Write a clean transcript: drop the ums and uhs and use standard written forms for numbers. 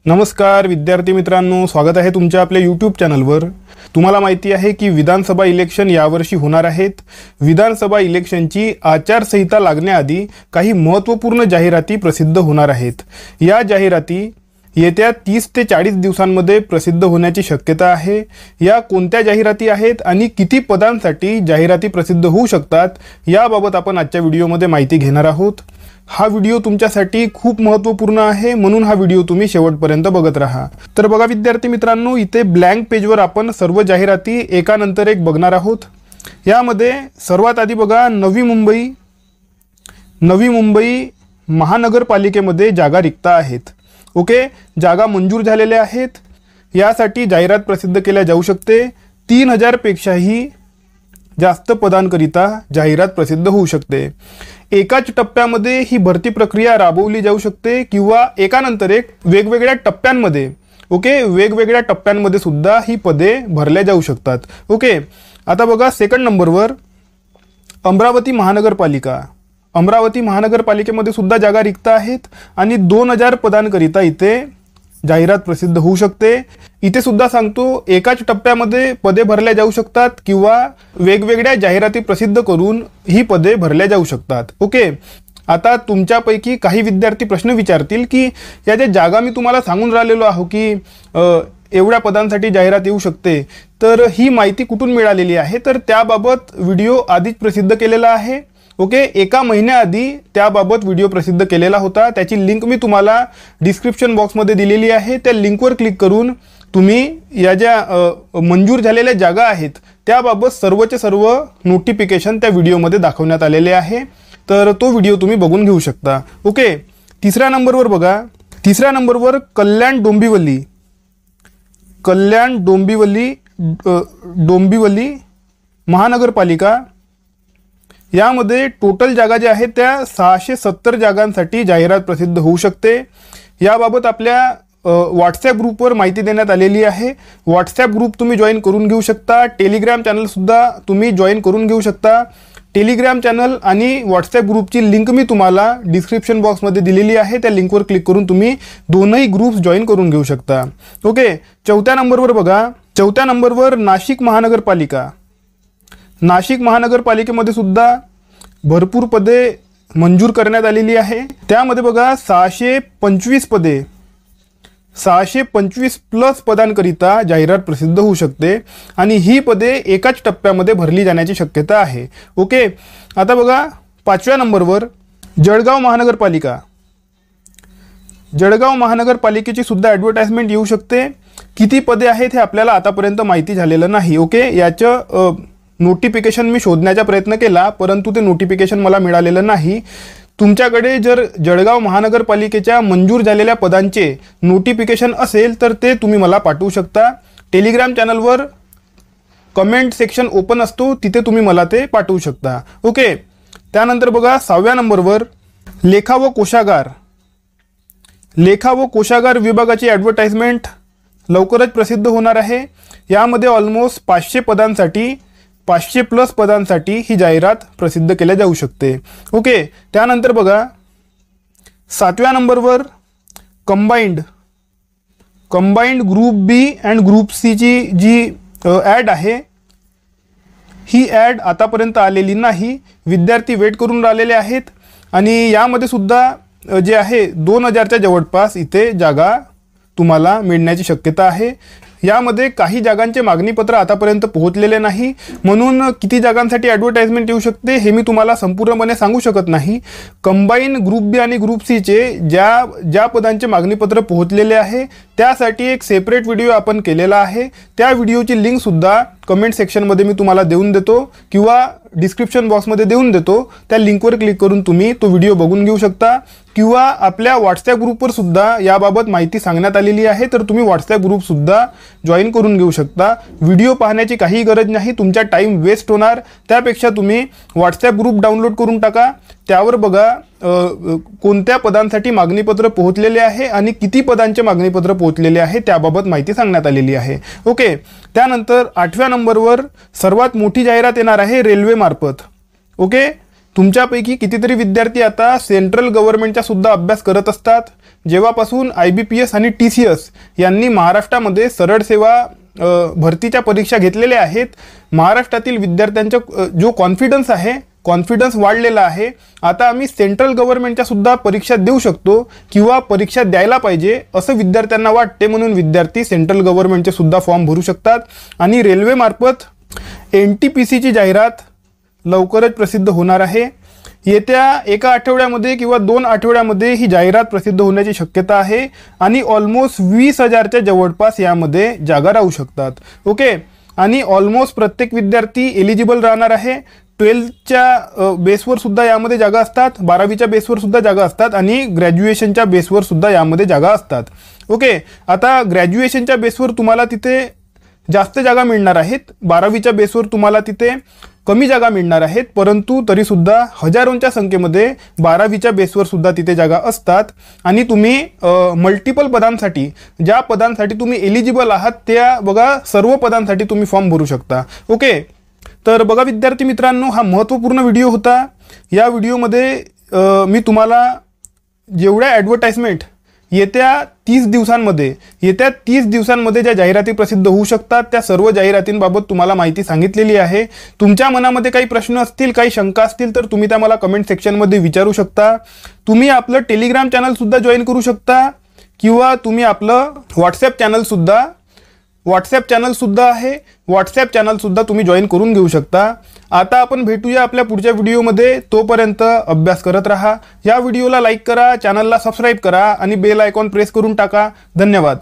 नमस्कार विद्यार्थी मित्रांनो, स्वागत आहे तुमच्या आपल्या यूट्यूब चॅनलवर। तुम्हाला माहिती आहे की विधानसभा इलेक्शन यावर्षी होणार आहेत। विधानसभा इलेक्शनची आचारसंहिता लागण्याआधी काही महत्त्वपूर्ण जाहिराती प्रसिद्ध होणार आहेत। या जाहिराती येत्या 30 ते 40 दिवसांमध्ये प्रसिद्ध होण्याची शक्यता आहे। या कोणत्या जाहिराती आहेत आणि किती पदांसाठी जाहिराती प्रसिद्ध होऊ शकतात याबाबत आपण आजच्या व्हिडिओमध्ये माहिती घेणार आहोत। हा व्हिडिओ तुमच्यासाठी खूप महत्त्वपूर्ण आहे, म्हणून हा व्हिडिओ तुम्ही शेवटपर्यंत बघत राहा। तर बघा विद्यार्थी मित्रांनो, इथे ब्लँक पेजवर आपण सर्व जाहिराती एकानंतर एक बघणार आहोत। यामध्ये सर्वात आधी बघा नवी मुंबई महानगरपालिकेमध्ये जागा रिक्त आहेत। ओके, जागा मंजूर झालेल्या आहेत। यासाठी जाहिरात प्रसिद्ध केल्या जाऊ शकते। 3000 पेक्षाही जास्त पदांकरिता जाहिरात प्रसिद्ध होऊ शकते। एकाच टप्प्यामध्ये ही भरती प्रक्रिया राबवली जाऊ शकते किंवा एकानंतर एक वेगवेगळ्या टप्प्यांमध्ये वेगवेगळ्या टप्प्यांमध्ये सुद्धा ही पदे भरल्या जाऊ शकतात। ओके, आता बघा सेकंड नंबरवर अमरावती महानगरपालिकेमध्ये सुद्धा जागा रिक्त आहेत आणि 2000 पदांकरिता इथे जाहिरात प्रसिद्ध होऊ शकते। इथे सुद्धा सांगतो, एकाच टप्प्यामध्ये पदे भरल्या जाऊ शकतात किंवा वेगवेगळ्या जाहिराती प्रसिद्ध करून ही पदे भरल्या जाऊ शकतात। ओके, आता तुमच्यापैकी काही विद्यार्थी प्रश्न विचारतील की या ज्या जागा मी तुम्हाला सांगून राहिलेलो आहो की एवढ्या पदांसाठी जाहिरात येऊ शकते, तर ही माहिती कुठून मिळालेली आहे? तर त्याबाबत व्हिडिओ आधीच प्रसिद्ध केलेला आहे। ओके, एका महिन्याआधी त्याबाबत व्हिडिओ प्रसिद्ध केलेला होता। त्याची लिंक मी तुम्हाला डिस्क्रिप्शन बॉक्समध्ये दिलेली आहे। त्या लिंकवर क्लिक करून तुम्ही या ज्या मंजूर झालेल्या जागा आहेत त्याबाबत सर्वचे सर्व नोटिफिकेशन त्या व्हिडिओमध्ये दाखवण्यात आलेले आहे, तर तो व्हिडिओ तुम्ही बघून घेऊ शकता। ओके, तिसऱ्या नंबरवर बघा, तिसऱ्या नंबरवर कल्याण डोंबिवली महानगरपालिका। यामध्ये टोटल जागा ज्या आहेत त्या 670 जागांसाठी जाहिरात प्रसिद्ध होऊ शकते। याबाबत आपल्या व्हॉट्सॲप ग्रुपवर माहिती देण्यात आलेली आहे। व्हॉट्सॲप ग्रुप तुम्ही जॉईन करून घेऊ शकता। टेलिग्राम चॅनलसुद्धा तुम्ही जॉईन करून घेऊ शकता। टेलिग्राम चॅनल आणि व्हॉट्सॲप ग्रुपची लिंक मी तुम्हाला डिस्क्रिप्शन बॉक्समध्ये दिलेली आहे। त्या लिंकवर क्लिक करून तुम्ही दोनही ग्रुप्स जॉईन करून घेऊ शकता। ओके, चौथ्या नंबरवर बघा, चौथ्या नंबरवर नाशिक महानगरपालिकेमध्ये सुद्धा भरपूर पदे मंजूर करण्यात आलेली आहे। त्यामध्ये बघा 625 प्लस पदांकरिता जाहिरात प्रसिद्ध होऊ शकते आणि ही पदे एकाच टप्प्यामध्ये भरली जाण्याची शक्यता आहे। ओके, आता बघा पाचव्या नंबरवर जळगाव महानगरपालिकेची सुद्धा ॲडव्हर्टाइजमेंट येऊ शकते। किती पदे आहेत हे आपल्याला आतापर्यंत माहिती झालेलं नाही। ओके, याचं नोटिफिकेशन मी शोधण्याचा प्रयत्न केला, परंतु ते नोटिफिकेशन मला मिळालेलं नाही। तुमच्याकडे जर जळगाव महानगरपालिकेच्या मंजूर झालेल्या पदांचे नोटिफिकेशन असेल तर ते तुम्ही मला पाठवू शकता। टेलिग्राम चॅनलवर कमेंट सेक्शन ओपन असतो, तिथे तुम्ही मला ते पाठवू शकता। ओके, त्यानंतर बघा 6व्या नंबरवर लेखा व कोशागार विभागाची ॲडव्हर्टाइजमेंट लवकरच प्रसिद्ध होणार आहे। यामध्ये ऑलमोस्ट 500 प्लस पदांसाठी ही जाहिरात प्रसिद्ध केल्या जाऊ शकते। ओके, त्यानंतर बघा 7व्या नंबरवर combined group B and group C ची जी ॲड आहे, ही ॲड आतापर्यंत आलेली नाही। विद्यार्थी वेट करून राहिलेले आहेत आणि यामध्ये सुद्धा जे आहे 2000च्या जवळपास इथे जागा तुम्हाला मिळण्याची शक्यता आहे। यामध्ये काही जागांचे मागणीपत्र आतापर्यंत पोहोचलेले नाही, म्हणून किती जागांसाठी ॲडव्हर्टाइजमेंट येऊ शकते हे मी तुम्हाला संपूर्णपणे सांगू शकत नाही। कंबाईन ग्रुप बी आणि ग्रुप सीचे ज्या पदांचे मागणीपत्र पोहोचलेले आहे त्यासाठी एक सेपरेट व्हिडिओ आपण केलेला आहे। त्या व्हिडिओची लिंकसुद्धा कमेंट सेक्शनमध्ये मी तुम्हाला देऊन देतो किंवा डिस्क्रिप्शन बॉक्समध्ये देऊन देतो। त्या लिंकवर क्लिक करून तुम्ही तो व्हिडिओ बघून घेऊ शकता किंवा आपल्या व्हॉट्सॲप ग्रुपवर सुद्धा याबाबत माहिती सांगण्यात आलेली आहे, तर तुम्ही व्हॉट्सॲप ग्रुपसुद्धा जॉईन करून घेऊ शकता। व्हिडिओ पाहण्याची काही गरज नाही, तुमचा टाईम वेस्ट होणार। त्यापेक्षा तुम्ही व्हॉट्सॲप ग्रुप डाउनलोड करून टाका। त्यावर बघा कोणत्या पदांसाठी मागणीपत्र पोहोचलेले आहे आणि किती पदांचे मागणीपत्र पोहोचलेले आहे त्याबाबत माहिती सांगण्यात आलेली आहे। ओके, त्यानंतर 8व्या नंबरवर सर्वात मोठी जाहिरात येणार आहे रेल्वे मार्फत। ओके, तुमच्यापैकी कितीतरी विद्यार्थी आता सेंट्रल गव्हर्नमेंटचा सुद्धा अभ्यास करत असतात। जेव्हापासून IBPS आणि TCS यांनी महाराष्ट्रामध्ये सरळ सेवा भरतीच्या परीक्षा घेतलेल्या आहेत, महाराष्ट्रातील विद्यार्थ्यांचा जो कॉन्फिडन्स वाढलेला आहे. आता आम्ही सेंट्रल गव्हर्नमेंटच्या सुद्धा परीक्षा देऊ शकतो किंवा परीक्षा द्यायला पाहिजे असं विद्यार्थ्यांना वाटते, म्हणून विद्यार्थी सेंट्रल गव्हर्नमेंटचे सुद्धा फॉर्म भरू शकतात. आणि रेल्वेमार्फत NTPCची जाहिरात लवकरच प्रसिद्ध होणार आहे. येत्या एका आठवड्यामध्ये किंवा 2 आठवड्यामध्ये ही जाहिरात प्रसिद्ध होण्याची शक्यता आहे आणि ऑलमोस्ट 20,000च्या जवळपास यामध्ये जागा राहू शकतात. ओके, आणि ऑलमोस्ट प्रत्येक विद्यार्थी एलिजिबल राहणार आहे. 12च्या बेसवर सुद्धा यामध्ये जागा असतात, 12वीच्या बेसवर सुद्धा जागा असतात आणि ग्रॅज्युएशनच्या बेसवर सुद्धा यामध्ये जागा असतात. ओके, आता ग्रॅज्युएशनच्या बेसवर तुम्हाला तिथे जास्त जागा मिळणार आहेत, 12वीच्या बेसवर तुम्हाला तिथे कमी जागा मिळणार आहेत, परंतु तरीसुद्धा हजारोंच्या संख्येमध्ये 12वीच्या बेसवर सुद्धा तिथे जागा असतात. आणि तुम्ही मल्टिपल पदांसाठी, ज्या पदांसाठी तुम्ही एलिजिबल आहात त्या बघा सर्व पदांसाठी तुम्ही फॉर्म भरू शकता. ओके, तर बघा विद्यार्थी मित्रांनो, हा महत्त्वपूर्ण व्हिडिओ होता. या व्हिडिओमध्ये मी तुम्हाला जेवढ्या ॲडव्हर्टाइजमेंट येत्या 30 दिवसांमध्ये ज्या जाहिराती प्रसिद्ध होऊ शकतात त्या सर्व जाहिरातींबाबत तुम्हाला माहिती सांगितलेली आहे. तुमच्या मनामध्ये काही प्रश्न असतील, काही शंका असतील तर तुम्ही त्या मला कमेंट सेक्शनमध्ये विचारू शकता. तुम्ही आपलं टेलिग्राम चॅनलसुद्धा जॉईन करू शकता किंवा तुम्ही आपलं व्हॉट्सॲप चॅनलसुद्धा आहे, व्हॉट्सॲप चॅनलसुद्धा तुम्ही जॉईन करून घेऊ शकता. आता आपण भेटूया आपल्या पुढच्या व्हिडिओमध्ये. तोपर्यंत अभ्यास करत राहा. या व्हिडिओला लाईक करा, चॅनलला सबस्क्राईब करा आणि बेल आयकॉन प्रेस करून टाका. धन्यवाद.